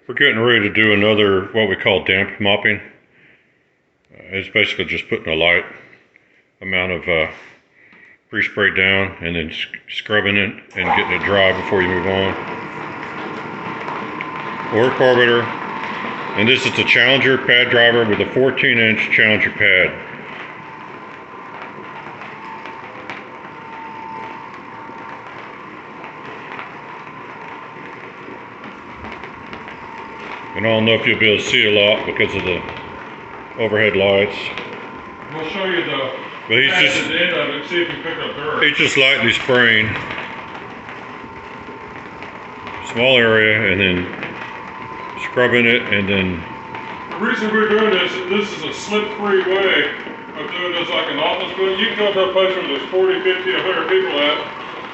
We're getting ready to do another what we call damp mopping. It's basically just putting a light amount of pre-spray down and then scrubbing it and getting it dry before you move on. Oreck Orbiter, and this is the Challenger pad driver with a 14-inch Challenger pad. And I don't know if you'll be able to see a lot because of the overhead lights. We'll show you the but he's just at the end of it, see if you pick up dirt. He's just lightly spraying. Small area and then scrubbing it and then... The reason we're doing this is a slip-free way of doing this like an office building. You can go to a place where there's 40, 50, 100 people at,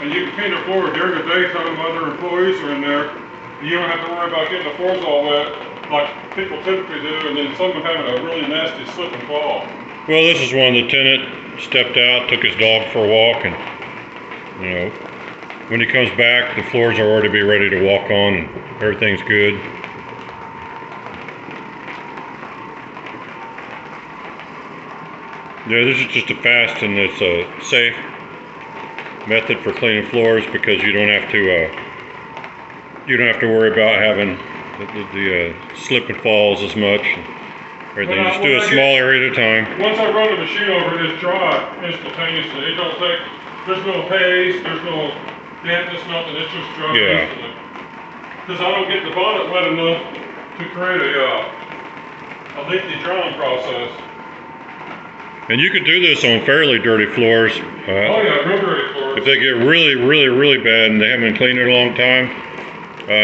and you can clean the floor during the daytime. Other employees are in there. You don't have to worry about getting the floors all wet like people typically do, and then someone having a really nasty slip and fall. Well, this is one the tenant stepped out, took his dog for a walk, and you know, when he comes back, the floors are already be ready to walk on, and everything's good. Yeah, this is just a fast and it's a safe method for cleaning floors because you don't have to worry about having the slip and falls as much. Everything. Just do a small area at a time. Once I run the machine over it, it's dry instantaneously. It don't take, there's no haze, there's no dampness, nothing. It's just dry instantly. Because I don't get the bonnet wet enough to create a lengthy drying process. And you can do this on fairly dirty floors. Oh yeah, real dirty floors. If they get really bad and they haven't been cleaned in a long time,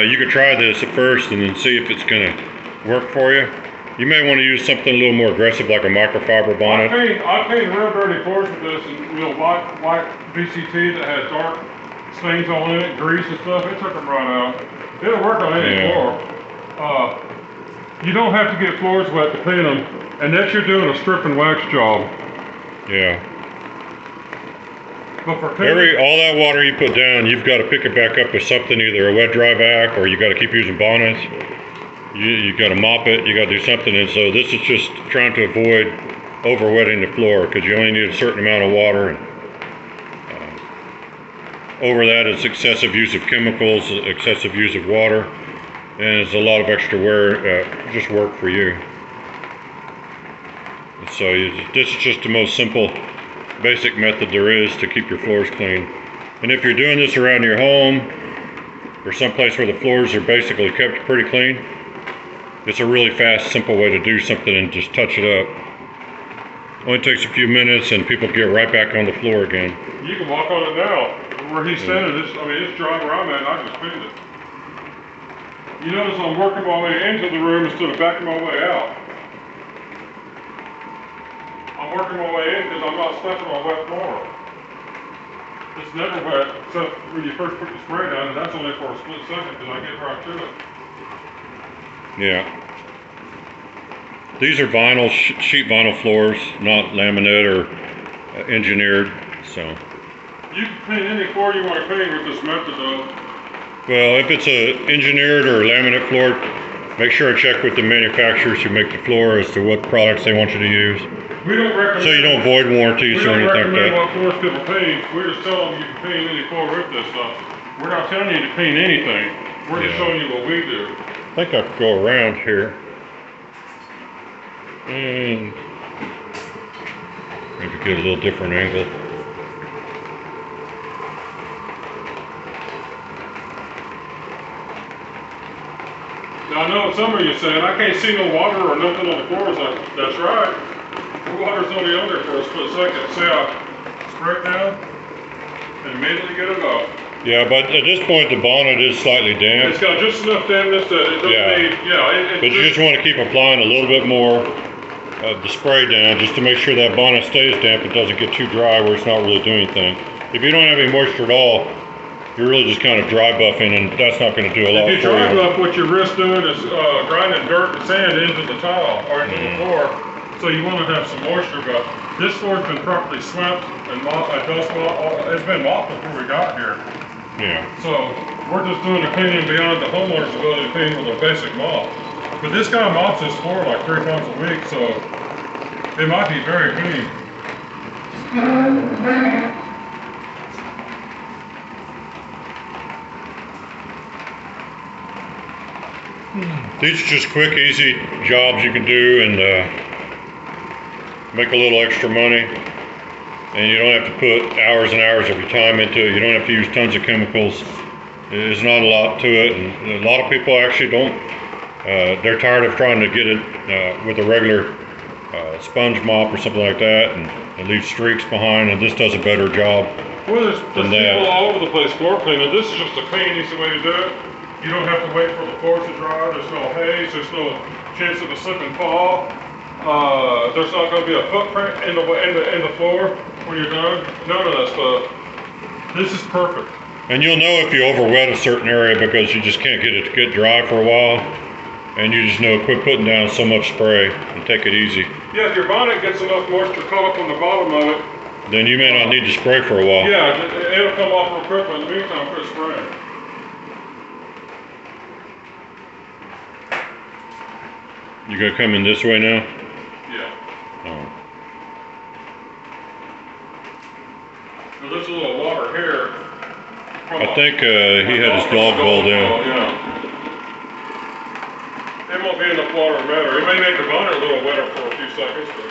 you could try this at first and then see if it's going to work for you. You may want to use something a little more aggressive like a microfiber bonnet. I paint real dirty floors with this and white VCT that has dark stains on it, grease and stuff. It took them right out. It'll work on any floor. You don't have to get floors wet to paint them, and that's you're doing a strip and wax job. Yeah. But for all that water you put down, you've got to pick it back up with something, either a wet dry vac or you got to keep using bonnets. You got to mop it, you got to do something, and so this is just trying to avoid over-wetting the floor because you only need a certain amount of water. And, over that is excessive use of chemicals, excessive use of water, and it's a lot of extra wear, just work for you. And so this is just the most simple, basic method there is to keep your floors clean. And if you're doing this around your home or someplace where the floors are basically kept pretty clean, it's a really fast, simple way to do something and just touch it up. Only takes a few minutes and people get right back on the floor again. You can walk on it now. Where he's standing, it's dry where I'm at and I just cleaned it. You notice I'm working my way into the room instead of backing my way out. I'm working my way in because I'm not stepping on wet floor. It's never wet except when you first put the spray down, and that's only for a split second because I get right to it. Yeah. These are vinyl, sheet vinyl floors, not laminate or engineered, so. You can paint any floor you want to paint with this method though. Well, if it's a engineered or laminate floor, make sure I check with the manufacturers who make the floor as to what products they want you to use. We don't recommend. So you don't void warranties or anything like that. We don't recommend what floors people paint. We're just telling them you can paint any floor with this stuff. We're not telling you to paint anything. We're just showing you what we do. I think I could go around here. And maybe get a little different angle. Now I know what some of you saying, I can't see no water or nothing on the floors. That's right. The water's only on there for a split second. See how I spray it down and immediately get it off. Yeah, but at this point the bonnet is slightly damp. It's got just enough dampness that it doesn't need, but you just want to keep applying a little bit more of the spray down just to make sure that bonnet stays damp. It doesn't get too dry where it's not really doing anything. If you don't have any moisture at all, you're really just kind of dry buffing, and that's not going to do a lot for you. If you dry buff, what your wrist doing is grinding dirt and sand into the tile or into the floor. So you want to have some moisture, but this floor's been properly swept and mopped. It's been mopped before we got here. Yeah. So We're just doing the cleaning beyond the homeowner's ability to clean with a basic mop. But this guy mops his floor like 3 times a week, so it might be very clean. These are just quick, easy jobs you can do and make a little extra money. And you don't have to put hours and hours of your time into it. You don't have to use tons of chemicals. There's not a lot to it. And a lot of people actually don't. They're tired of trying to get it with a regular sponge mop or something like that, and it leaves streaks behind. And this does a better job. Well, there's people all over the place floor cleaning. This is just a clean, easy way to do it. You don't have to wait for the floors to dry. There's no haze. There's no chance of a slip and fall. There's not going to be a footprint in the floor when you're done. None of that stuff. This is perfect. And you'll know if you overwet a certain area because you just can't get it to get dry for a while. And you just know, quit putting down so much spray and take it easy. Yeah, if your bonnet gets enough moisture caught up on the bottom of it, then you may not need to spray for a while. Yeah, it'll come off real quick, but in the meantime, quit spraying. You gonna come in this way now? Yeah. Oh. Now there's a little water here. I think he had his dog bowl down. Yeah. It won't be enough water to matter. It may make the bonnet a little wetter for a few seconds, but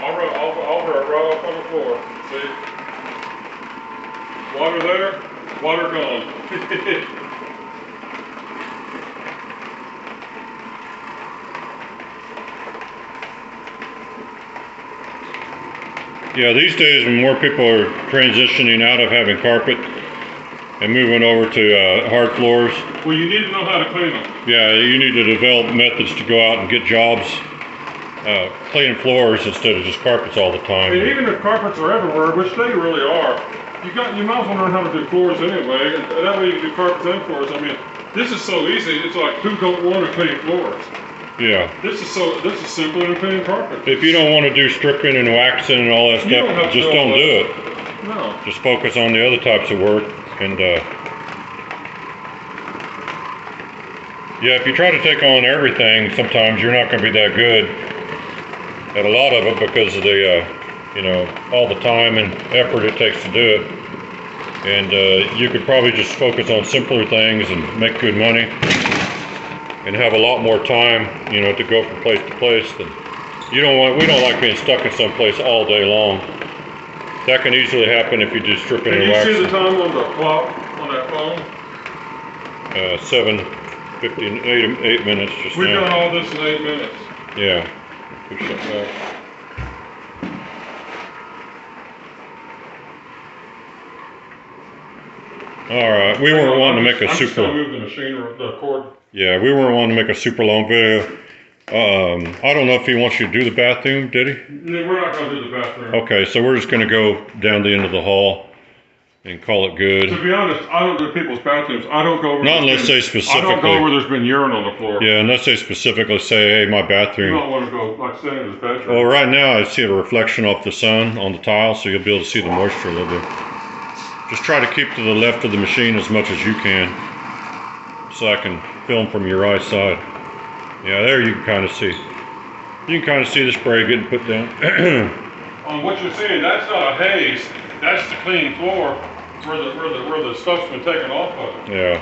I'll rub it right off on the floor. See? Water there, water gone. Yeah, these days when more people are transitioning out of having carpet and moving over to hard floors. Well, you need to know how to clean them. Yeah, you need to develop methods to go out and get jobs cleaning floors instead of just carpets all the time. And even if carpets are everywhere, which they really are, you might as well learn how to do floors anyway. And that way you can do carpets and floors. I mean, this is so easy. It's like who don't want to clean floors? Yeah. This is simpler than cleaning carpet. If you don't want to do stripping and waxing and all that stuff, just don't do it. No. Just focus on the other types of work. And yeah, if you try to take on everything, sometimes you're not going to be that good at a lot of it because of the, all the time and effort it takes to do it. And you could probably just focus on simpler things and make good money and have a lot more time, to go from place to place. And we don't like being stuck in some place all day long. That can easily happen if you do stripping and waxing. Can you see the time on the clock on that phone? 7:58, 8 minutes just now. We've done all this in 8 minutes. Yeah. Push that back. All right, we weren't wanting to make a I'm super. Just gonna move the machine or the cord. Yeah, we weren't wanting to make a super long video. I don't know if he wants you to do the bathroom, did he? No, we're not gonna do the bathroom. Okay, so we're just gonna go down the end of the hall and call it good. To be honest, I don't do people's bathrooms. I don't go where not unless they specifically. I don't go where there's been urine on the floor. Yeah, unless they specifically say, "Hey, my bathroom." You don't want to go like staying in his bedroom. Well, right now I see a reflection off the sun on the tile, so you'll be able to see the moisture a little bit. Just try to keep to the left of the machine as much as you can, so I can film from your right side. Yeah, there you can kind of see. You can kind of see the spray getting put down. On what you're seeing, that's not a haze. That's the clean floor where the stuff's been taken off of it. Yeah.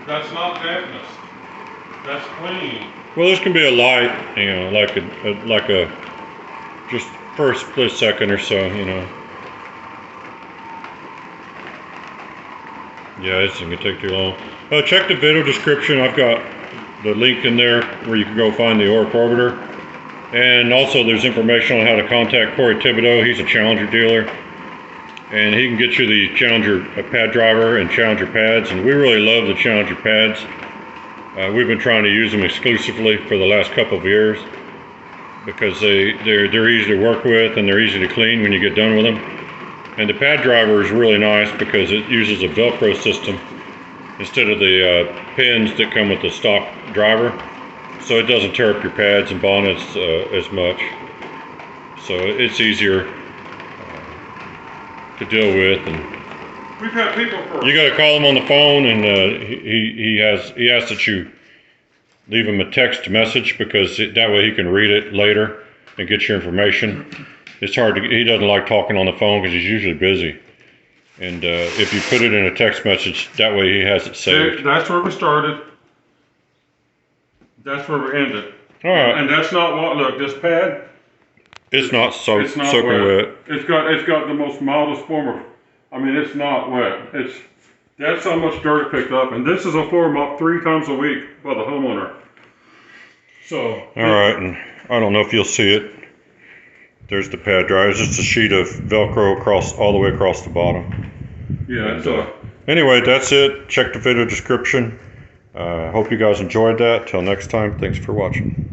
That's not dampness. That's clean. Well, this can be a light, like a just for a split second or so, Yeah, this isn't gonna take too long. Check the video description. I've got the link in there where you can go find the Oreck Orbiter. And also there's information on how to contact Corey Thibodeau. He's a Challenger dealer. And he can get you the Challenger pad driver and Challenger pads. And we really love the Challenger pads. We've been trying to use them exclusively for the last couple of years because they're easy to work with and they're easy to clean when you get done with them. And the pad driver is really nice because it uses a Velcro system instead of the pins that come with the stock driver. So it doesn't tear up your pads and bonnets as much. So it's easier to deal with, and We've had people for. You got to call him on the phone, and he asks that you leave him a text message because that way he can read it later and get your information. It's hard to. He doesn't like talking on the phone because he's usually busy. And if you put it in a text message, that way he has it saved. That's where we started. That's where we ended. All right. And that's not what. Look, this pad. It's not It's not soaking wet. It's got the most mildest form of. I mean, it's not wet. That's how much dirt it picked up, and this is a floor mop 3 times a week by the homeowner. So. All right, and I don't know if you'll see it. There's the pad dryer. It's just a sheet of Velcro all the way across the bottom. Yeah. And, anyway, that's it. Check the video description. Hope you guys enjoyed that. Till next time, thanks for watching.